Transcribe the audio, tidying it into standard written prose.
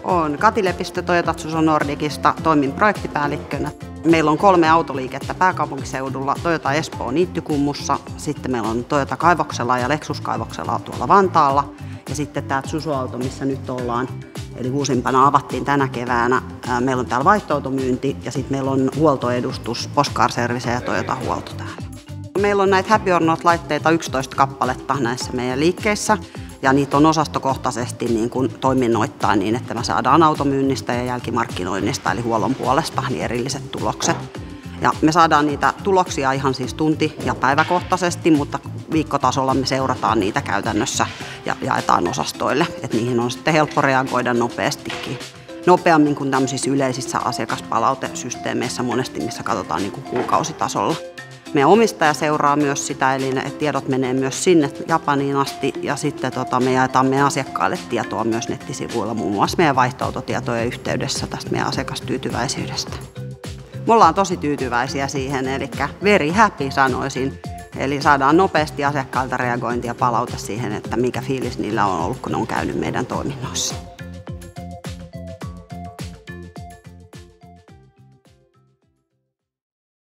Olen Kati Lepistö Toyota Tsuso Nordicista, toimin projektipäällikkönä. Meillä on 3 autoliikettä pääkaupunkiseudulla, Toyota Espoo Niittykummussa, sitten meillä on Toyota Kaivoksella ja Lexus Kaivoksella tuolla Vantaalla ja sitten tämä Tsuso-auto, missä nyt ollaan, eli uusimpana avattiin tänä keväänä. Meillä on täällä vaihtoautomyynti ja sitten meillä on huoltoedustus, Poscar Service ja Toyota Huolto täällä. Meillä on näitä Happy or Not-laitteita 11 kappaletta näissä meidän liikkeissä. Ja niitä on osastokohtaisesti niin kuin toiminnoittaa niin, että me saadaan automyynnistä ja jälkimarkkinoinnista eli huollon puolesta niin erilliset tulokset. Ja me saadaan niitä tuloksia ihan siis tunti- ja päiväkohtaisesti, mutta viikkotasolla me seurataan niitä käytännössä ja jaetaan osastoille. Että niihin on sitten helppo reagoida nopeastikin. Nopeammin kuin tämmöisissä yleisissä asiakaspalautesysteemeissä monesti, missä katsotaan niin kuin kuukausitasolla. Meidän omistaja seuraa myös sitä, eli ne tiedot menee myös sinne Japaniin asti ja sitten me jaetaan meidän asiakkaille tietoa myös nettisivuilla, muun muassa meidän vaihtoautotietojen yhteydessä tästä meidän asiakastyytyväisyydestä. Me ollaan tosi tyytyväisiä siihen, eli very happy sanoisin. Eli saadaan nopeasti asiakkailta reagointia ja palaute siihen, että mikä fiilis niillä on ollut, kun ne on käynyt meidän toiminnoissa.